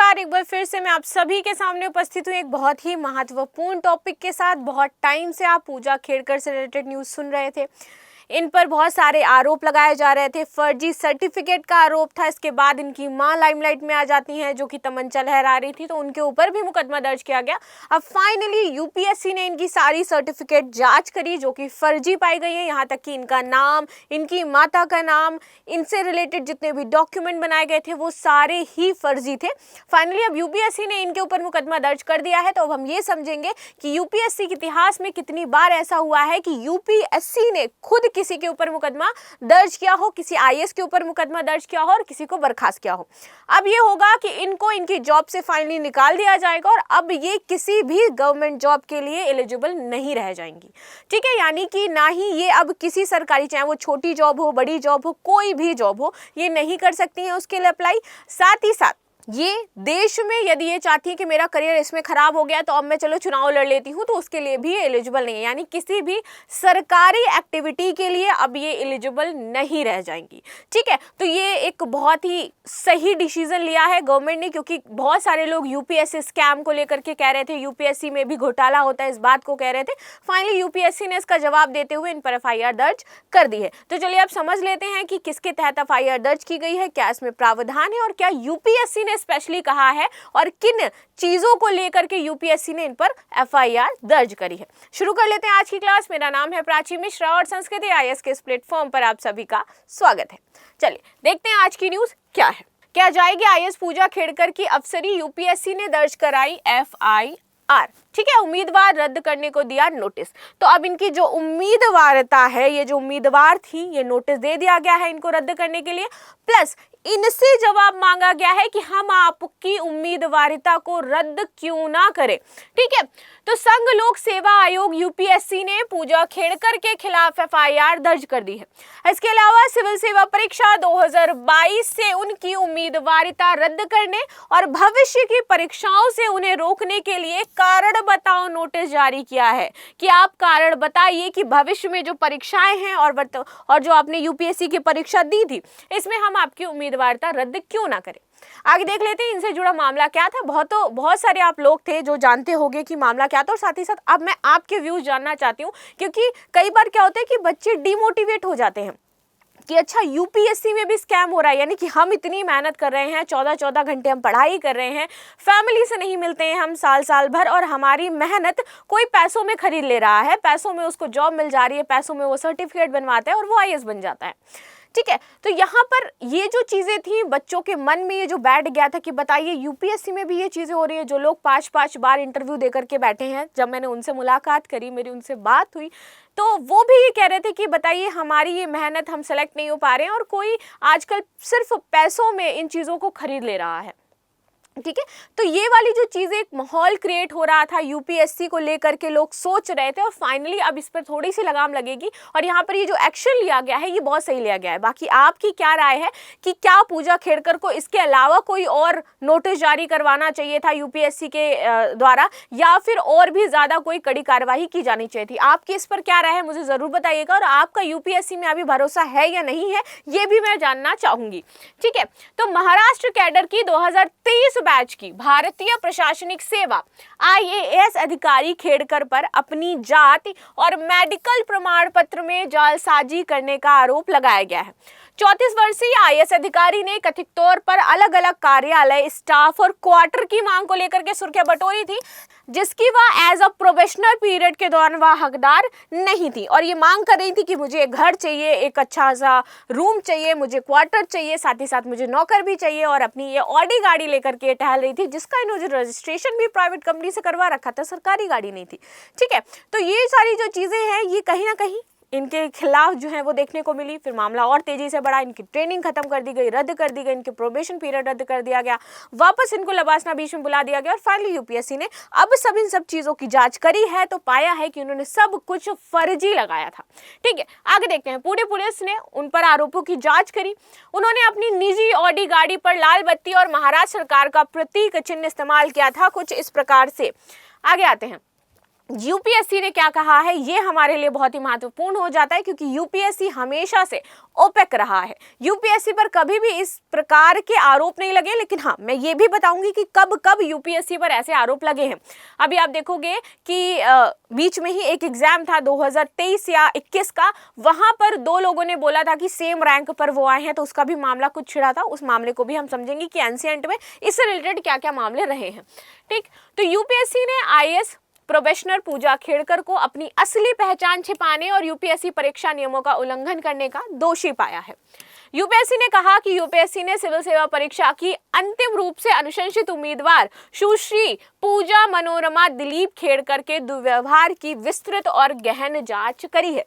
नमस्कार। एक बार फिर से मैं आप सभी के सामने उपस्थित हूँ एक बहुत ही महत्वपूर्ण टॉपिक के साथ। बहुत टाइम से आप पूजा खेड़कर से रिलेटेड न्यूज़ सुन रहे थे। इन पर बहुत सारे आरोप लगाए जा रहे थे। फर्जी सर्टिफिकेट का आरोप था। इसके बाद इनकी मां लाइमलाइट में आ जाती हैं जो कि तमंचा लहरा रही थी, तो उनके ऊपर भी मुकदमा दर्ज किया गया। अब फाइनली यूपीएससी ने इनकी सारी सर्टिफिकेट जांच करी जो कि फर्जी पाई गई है। यहाँ तक कि इनका नाम, इनकी माता का नाम, इनसे रिलेटेड जितने भी डॉक्यूमेंट बनाए गए थे वो सारे ही फर्जी थे। फाइनली अब यूपीएससी ने इनके ऊपर मुकदमा दर्ज कर दिया है। तो अब हम ये समझेंगे कि यूपीएससी के इतिहास में कितनी बार ऐसा हुआ है कि यूपीएससी ने खुद किसी के ऊपर मुकदमा दर्ज किया हो, किसी आईएएस के ऊपर मुकदमा दर्ज किया हो और किसी को बर्खास्त किया हो। अब ये होगा कि इनको इनकी जॉब से फाइनली निकाल दिया जाएगा और अब ये किसी भी गवर्नमेंट जॉब के लिए एलिजिबल नहीं रह जाएंगी। ठीक है, यानी कि ना ही ये अब किसी सरकारी, चाहे वो छोटी जॉब हो, बड़ी जॉब हो, कोई भी जॉब हो, ये नहीं कर सकती हैं उसके लिए अप्लाई। साथ ही साथ ये देश में यदि ये चाहती है कि मेरा करियर इसमें खराब हो गया तो अब मैं चलो चुनाव लड़ लेती हूँ, तो उसके लिए भी एलिजिबल नहीं है। यानी किसी भी सरकारी एक्टिविटी के लिए अब ये एलिजिबल नहीं रह जाएंगी। ठीक है, तो ये एक बहुत ही सही डिसीजन लिया है गवर्नमेंट ने, क्योंकि बहुत सारे लोग यूपीएससी स्कैम को लेकर के कह रहे थे, यूपीएससी में भी घोटाला होता है, इस बात को कह रहे थे। फाइनली यूपीएससी ने इसका जवाब देते हुए इन पर एफआईआर दर्ज कर दी है। तो चलिए अब समझ लेते हैं कि किसके तहत एफआईआर दर्ज की गई है, क्या इसमें प्रावधान है और क्या यूपीएससी ने स्पेशली कहा है और किन चीजों को लेकर के यूपीएससी ने इन पर एफआईआर दर्ज करी है। शुरू कर लेते हैं आज की क्लास। मेरा नाम है प्राची मिश्रा और संस्कृति आईएएस के इस प्लेटफॉर्म पर आप सभी का स्वागत है। चलिए देखते हैं आज की न्यूज क्या है। क्या जाएगी आईएएस पूजा खेड़कर की अफसरी, यूपीएससी ने दर्ज कराई एफआईआर। ठीक है, उम्मीदवार रद्द करने को दिया नोटिस। तो अब इनकी जो उम्मीदवारता है, ये जो उम्मीदवार थी, ये नोटिस दे दिया गया है इनको रद्द करने के लिए। प्लस इनसे जवाब मांगा गया है कि हम आपकी उम्मीदवारिता को रद्द क्यों ना करें। ठीक है, तो संघ लोक सेवा आयोग यूपीएससी ने पूजा खेड़कर के खिलाफ एफआईआर दर्ज कर दी है। इसके अलावा सिविल सेवा परीक्षा 2022 से उनकी उम्मीदवारिता रद्द करने और भविष्य की परीक्षाओं से उन्हें रोकने के लिए कारण बताओ नोटिस जारी किया है कि आप कारण बताइए कि भविष्य में जो परीक्षाएं हैं और जो आपने यूपीएससी की परीक्षा दी थी, इसमें हम आपकी उम्मीदवारिता रद्द क्यों ना करें। आगे देख लेते हैं इनसे जुड़ा मामला क्या था। बहुत सारे आप लोग थे जो जानते होंगे कि मामला क्या था, और साथ ही साथ अब मैं आपके व्यूज जानना चाहती हूँ, क्योंकि कई बार क्या होता है कि बच्चे डिमोटिवेट हो जाते हैं कि अच्छा यूपीएससी में भी स्कैम हो रहा है। यानी कि हम इतनी मेहनत कर रहे हैं, 14-14 घंटे हम पढ़ाई कर रहे हैं, फैमिली से नहीं मिलते हैं हम साल भर, और हमारी मेहनत कोई पैसों में खरीद ले रहा है, पैसों में उसको जॉब मिल जा रही है, पैसों में वो सर्टिफिकेट बनवाता है और वो आईएएस बन जाता है। ठीक है, तो यहाँ पर ये जो चीज़ें थी बच्चों के मन में, ये जो बैठ गया था कि बताइए यूपीएससी में भी ये चीज़ें हो रही है। जो लोग 5-5 बार इंटरव्यू दे करके बैठे हैं, जब मैंने उनसे मुलाकात करी, मेरी उनसे बात हुई, तो वो भी ये कह रहे थे कि बताइए हमारी ये मेहनत, हम सेलेक्ट नहीं हो पा रहे हैं और कोई आजकल सिर्फ पैसों में इन चीज़ों को खरीद ले रहा है। ठीक है, तो ये वाली जो चीज़ें, एक माहौल क्रिएट हो रहा था यूपीएससी को लेकर के, लोग सोच रहे थे, और फाइनली अब इस पर थोड़ी सी लगाम लगेगी और यहाँ पर ये जो एक्शन लिया गया है ये बहुत सही लिया गया है। बाकी आपकी क्या राय है कि क्या पूजा खेड़कर को इसके अलावा कोई और नोटिस जारी करवाना चाहिए था यूपीएससी के द्वारा, या फिर और भी ज़्यादा कोई कड़ी कार्रवाई की जानी चाहिए थी? आपकी इस पर क्या राय है मुझे ज़रूर बताइएगा, और आपका यूपीएससी में अभी भरोसा है या नहीं है ये भी मैं जानना चाहूँगी। ठीक है, तो महाराष्ट्र कैडर की 2023 बैच की भारतीय प्रशासनिक सेवा आईएएस अधिकारी खेड़कर पर अपनी जाति और मेडिकल प्रमाण पत्र में जालसाजी करने का आरोप लगाया गया है। 34 वर्षीय आईएएस अधिकारी ने कथित तौर पर अलग अलग कार्यालय, स्टाफ और क्वार्टर की मांग को लेकर के सुर्खियां बटोरी थी, जिसकी वह एज अ प्रोबेशनल पीरियड के दौरान वह हकदार नहीं थी, और ये मांग कर रही थी कि मुझे एक घर चाहिए, एक अच्छा सा रूम चाहिए, मुझे क्वार्टर चाहिए, साथ ही साथ मुझे नौकर भी चाहिए, और अपनी ये ऑडी गाड़ी लेकर के टहल रही थी, जिसका इन्होंने रजिस्ट्रेशन भी प्राइवेट कंपनी से करवा रखा था, सरकारी गाड़ी नहीं थी। ठीक है, तो ये सारी जो चीज़ें हैं ये कहीं ना कहीं इनके खिलाफ जो है वो देखने को मिली। फिर मामला और तेजी से बढ़ा, इनकी ट्रेनिंग खत्म कर दी गई, रद्द कर दी गई, इनके प्रोबेशन पीरियड रद्द कर दिया गया, वापस इनको लबासना बीच में बुला दिया गया, और फाइनली यूपीएससी ने अब इन सब चीज़ों की जांच करी है तो पाया है कि उन्होंने सब कुछ फर्जी लगाया था। ठीक है, आगे देखते हैं। पुणे पुलिस ने उन पर आरोपों की जाँच करी। उन्होंने अपनी निजी ऑडी गाड़ी पर लाल बत्ती और महाराष्ट्र सरकार का प्रतीक चिन्ह इस्तेमाल किया था, कुछ इस प्रकार से। आगे आते हैं। यूपीएससी ने क्या कहा है, ये हमारे लिए बहुत ही महत्वपूर्ण हो जाता है, क्योंकि यूपीएससी हमेशा से ओपेक रहा है। यूपीएससी पर कभी भी इस प्रकार के आरोप नहीं लगे, लेकिन हाँ, मैं ये भी बताऊंगी कि कब कब यूपीएससी पर ऐसे आरोप लगे हैं। अभी आप देखोगे कि बीच में ही एक एग्जाम था 2023 या 21 का, वहां पर दो लोगों ने बोला था कि सेम रैंक पर वो आए हैं, तो उसका भी मामला कुछ छिड़ा था। उस मामले को भी हम समझेंगे कि एंशिएंट में इससे रिलेटेड क्या क्या मामले रहे हैं। ठीक, तो यूपीएससी ने आईएएस प्रोबेशनर पूजा खेड़कर को अपनी असली पहचान छिपाने और यूपीएससी परीक्षा नियमों का उल्लंघन करने का दोषी पाया है। यूपीएससी ने कहा कि यूपीएससी ने सिविल सेवा परीक्षा की अंतिम रूप से अनुशंसित उम्मीदवार सुश्री पूजा मनोरमा दिलीप खेड़कर के दुर्व्यवहार की विस्तृत और गहन जांच करी है।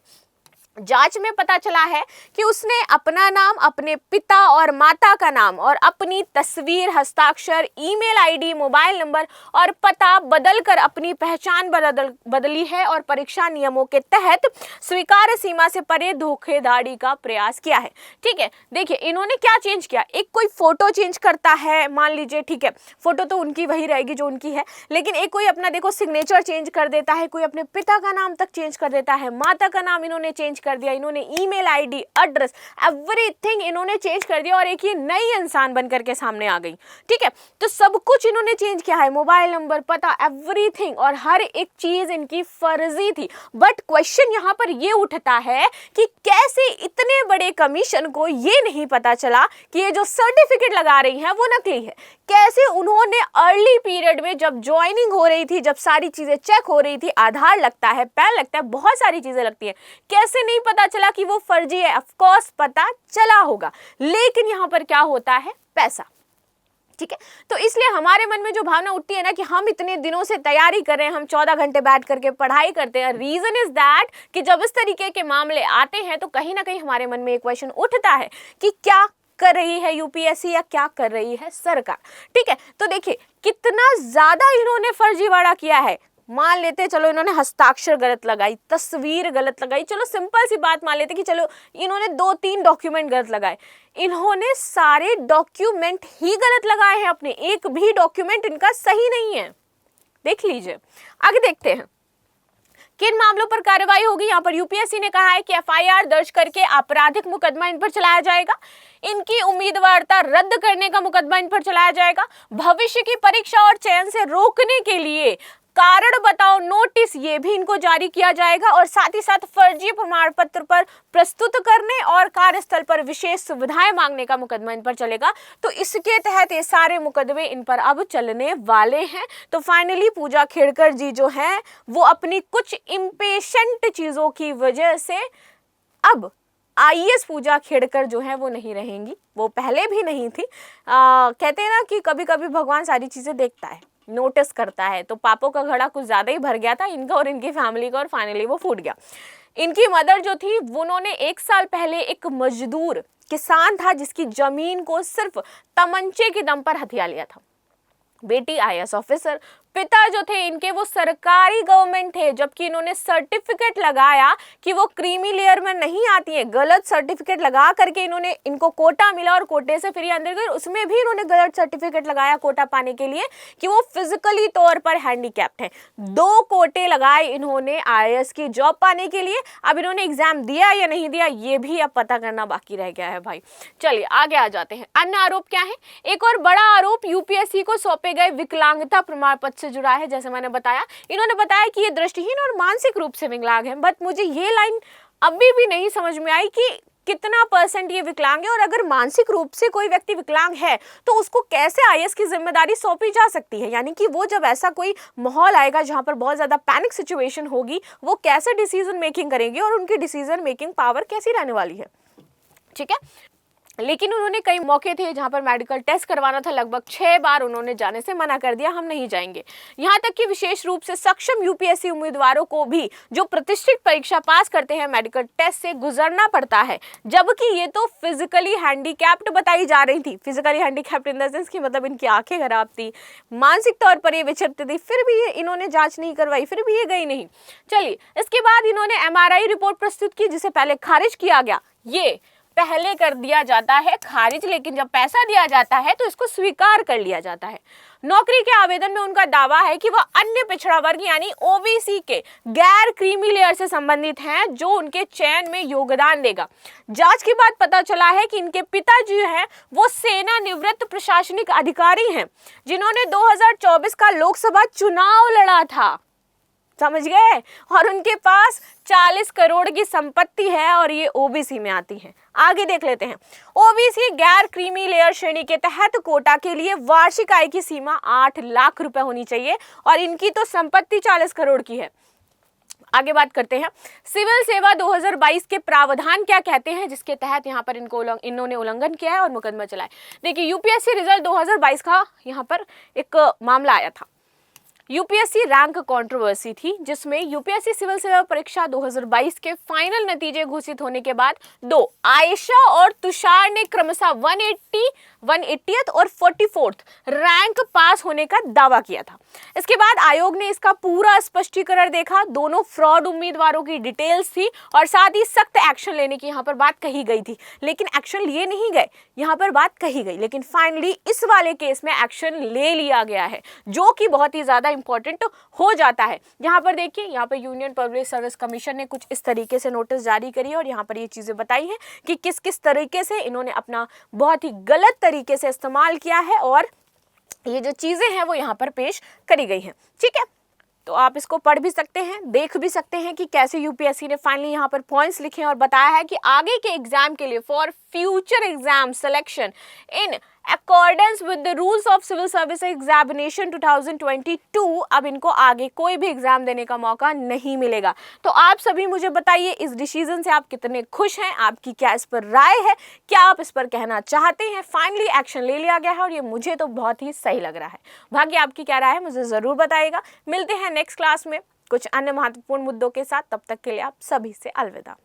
जांच में पता चला है कि उसने अपना नाम, अपने पिता और माता का नाम और अपनी तस्वीर, हस्ताक्षर, ईमेल आईडी, मोबाइल नंबर और पता बदलकर अपनी पहचान बदली है और परीक्षा नियमों के तहत स्वीकार्य सीमा से परे धोखेधड़ी का प्रयास किया है। ठीक है, देखिए इन्होंने क्या चेंज किया। एक कोई फोटो चेंज करता है, मान लीजिए, ठीक है, फोटो तो उनकी वही रहेगी जो उनकी है, लेकिन एक कोई अपना देखो सिग्नेचर चेंज कर देता है, कोई अपने पिता का नाम तक चेंज कर देता है, माता का नाम इन्होंने चेंज कर दिया, इन्होंने ईमेल आईडी, एड्रेस, एवरीथिंग इन्होंने चेंज कर दिया और एक ये नई इंसान बनकर के सामने आ गई। ठीक है, तो सब कुछ इन्होंने चेंज किया है, मोबाइल नंबर, पता, एवरीथिंग, और हर एक चीज इनकी फर्जी थी। बट क्वेश्चन यहाँ पर ये उठता है कि कैसे इतने बड़े कमीशन को ये नहीं पता चला कि ये जो सर्टिफिकेट लगा रही है वो नकली है। कैसे उन्होंने अर्ली पीरियड में जब ज्वाइनिंग हो रही थी, जब सारी चीजें चेक हो रही थी, आधार लगता है, पैन लगता है, बहुत सारी चीजें लगती हैं, कैसे नहीं पता चला कि वो फर्जी है। ऑफ कोर्स पता चला होगा, लेकिन यहां पर क्या होता है, पैसा। ठीक है, तो इसलिए हमारे मन में जो भावना उठती है ना कि हम इतने दिनों से तैयारी कर रहे हैं, हम 14 घंटे बैठ करके पढ़ाई करते हैं, रीजन इज दैट कि जब इस तरीके के मामले आते हैं तो कहीं ना कहीं हमारे मन में एक क्वेश्चन उठता है कि क्या कर रही है यूपीएससी या क्या कर रही है सरकार। ठीक है, तो देखिए कितना ज्यादा इन्होंने फर्जीवाड़ा किया है। मान लेते चलो इन्होंने हस्ताक्षर गलत लगाई, तस्वीर गलत लगाई, चलो सिंपल सी बात मान लेते कि चलो इन्होंने 2-3 डॉक्यूमेंट गलत लगाए। इन्होंने सारे डॉक्यूमेंट ही गलत लगाए हैं, अपने एक भी डॉक्यूमेंट इनका सही नहीं है। देख लीजिए, आगे देखते हैं किन मामलों पर कार्रवाई होगी। यहाँ पर यूपीएससी ने कहा है कि एफआईआर दर्ज करके आपराधिक मुकदमा इन पर चलाया जाएगा, इनकी उम्मीदवारता रद्द करने का मुकदमा इन पर चलाया जाएगा, भविष्य की परीक्षा और चयन से रोकने के लिए कारण बताओ नोटिस ये भी इनको जारी किया जाएगा, और साथ ही साथ फर्जी प्रमाण पत्र पर प्रस्तुत करने और कार्यस्थल पर विशेष सुविधाएं मांगने का मुकदमा इन पर चलेगा। तो इसके तहत ये सारे मुकदमे इन पर अब चलने वाले हैं। तो फाइनली पूजा खेड़कर जी जो हैं वो अपनी कुछ इम्पेशेंट चीजों की वजह से अब आईएएस पूजा खेड़कर जो है वो नहीं रहेंगी, वो पहले भी नहीं थी। कहते हैं ना कि कभी कभी भगवान सारी चीजें देखता है, नोटिस करता है। तो पापों का घड़ा कुछ ज्यादा ही भर गया था इनका और इनकी फैमिली का, और फाइनली वो फूट गया। इनकी मदर जो थी उन्होंने 1 साल पहले एक मजदूर किसान था जिसकी जमीन को सिर्फ तमंचे के दम पर हथिया लिया था। बेटी आईएएस ऑफिसर, पिता जो थे इनके वो सरकारी गवर्नमेंट थे, जबकि इन्होंने सर्टिफिकेट लगाया कि वो क्रीमी लेयर में नहीं आती है, गलत सर्टिफिकेट लगा करके इनको कोटा मिला और कोटे से फिर अंदर गए, उसमें भी इन्होंने गलत सर्टिफिकेट लगाया कोटा पाने के लिए कि वो फिजिकली तौर पर हैंडीकैप्ड है। 2 कोटे लगाए इन्होंने आईएएस की जॉब पाने के लिए। अब इन्होंने एग्जाम दिया या नहीं दिया ये भी अब पता करना बाकी रह गया है भाई। चलिए आगे आ जाते हैं। अन्य आरोप क्या है? एक और बड़ा आरोप यूपीएससी को सौंपे गए विकलांगता प्रमाण पत्र से जुड़ा है। जैसे मैंने बताया, इन्होंने बताया कि ये दृष्टिहीन और मानसिक रूप से विकलांग है, बट मुझे ये लाइन अभी भी नहीं समझ में आई कि कितना % ये विकलांग है, और अगर मानसिक रूप से कोई व्यक्ति विकलांग है तो उसको कैसे आईएएस की जिम्मेदारी सौंपी जा सकती है। यानी कि वो जब ऐसा कोई माहौल आएगा जहां पर बहुत ज्यादा पैनिक सिचुएशन होगी, वो कैसे डिसीजन मेकिंग करेंगे और उनकी डिसीजन मेकिंग पावर कैसी रहने वाली है। ठीक है, लेकिन उन्होंने कई मौके थे जहां पर मेडिकल टेस्ट करवाना था, लगभग 6 बार उन्होंने जाने से मना कर दिया, हम नहीं जाएंगे। यहां तक कि विशेष रूप से सक्षम यूपीएससी उम्मीदवारों को भी जो प्रतिष्ठित परीक्षा पास करते हैं मेडिकल टेस्ट से गुजरना पड़ता है, जबकि ये तो फिजिकली हैंडीकैप्ड बताई जा रही थी। Physically handicapped in the sense कि मतलब इनकी आंखें खराब थी, मानसिक तौर पर ये विचरती थी, फिर भी ये इन्होंने जांच नहीं करवाई, फिर भी ये गई नहीं। चलिए, इसके बाद इन्होंने एमआरआई रिपोर्ट प्रस्तुत की जिसे पहले खारिज किया गया। ये पहले कर दिया जाता है खारिज, लेकिन जब पैसा दिया जाता है तो इसको स्वीकार कर लिया जाता है। नौकरी के आवेदन में उनका दावा है कि वह अन्य पिछड़ा वर्ग यानी ओबीसी के गैर क्रीमी लेयर से संबंधित हैं जो उनके चयन में योगदान देगा। जांच के बाद पता चला है कि इनके पिता जो हैं वो सेना निवृत्त प्रशासनिक अधिकारी हैं जिन्होंने 2024 का लोकसभा चुनाव लड़ा था, समझ गए, और उनके पास 40 करोड़ की संपत्ति है और ये ओबीसी में आती है। आगे देख लेते हैं। ओबीसी गैर क्रीमी लेयर श्रेणी के तहत कोटा के लिए वार्षिक आय की सीमा 8 लाख रुपए होनी चाहिए और इनकी तो संपत्ति 40 करोड़ की है। आगे बात करते हैं सिविल सेवा 2022 के प्रावधान क्या कहते हैं जिसके तहत यहाँ पर इन्होंने उल्लंघन किया है और मुकदमा चलाया। देखिए यूपीएससी रिजल्ट 2022 का यहाँ पर एक मामला आया था। यूपीएससी रैंक कंट्रोवर्सी थी जिसमें यूपीएससी सिविल सेवा परीक्षा 2022 के फाइनल नतीजे घोषित होने के बाद दो आयशा और तुषार ने क्रमशः 180th और 44th रैंक पास होने का दावा किया था। इसके बाद आयोग ने इसका पूरा स्पष्टीकरण देखा, दोनों फ्रॉड उम्मीदवारों की डिटेल्स थी और साथ ही सख्त एक्शन लेने की यहाँ पर बात कही गई थी, लेकिन एक्शन लिए नहीं गए, यहाँ पर बात कही गई, लेकिन फाइनली इस वाले केस में एक्शन ले लिया गया है जो कि बहुत ही ज्यादा इंपॉर्टेंट हो जाता है। यहाँ पर देखिए, यहाँ पर यूनियन पब्लिक सर्विस कमीशन ने कुछ इस तरीके से नोटिस जारी करी और यहाँ पर ये चीजें बताई हैं कि किस किस तरीके से इन्होंने अपना बहुत ही गलत तरीके से इस्तेमाल किया है और ये जो चीजें हैं वो यहाँ पर पेश करी गई हैं। ठीक है, तो आप इसको पढ़ भी सकते हैं, देख भी सकते हैं कि कैसे यूपीएससी ने फाइनली यहाँ पर पॉइंट्स लिखे हैं और बताया है कि आगे के एग्जाम के लिए for future exam selection in accordance with the rules of civil service examination 2022 अब इनको आगे कोई भी एग्जाम देने का मौका नहीं मिलेगा। तो आप सभी मुझे बताइए इस डिसीजन से आप कितने खुश हैं, आपकी क्या इस पर राय है, क्या आप इस पर कहना चाहते हैं। फाइनली एक्शन ले लिया गया है और ये मुझे तो बहुत ही सही लग रहा है। भाग्य आपकी क्या राय है मुझे जरूर बताइएगा। मिलते हैं नेक्स्ट क्लास में कुछ अन्य महत्वपूर्ण मुद्दों के साथ, तब तक के लिए आप सभी से अलविदा।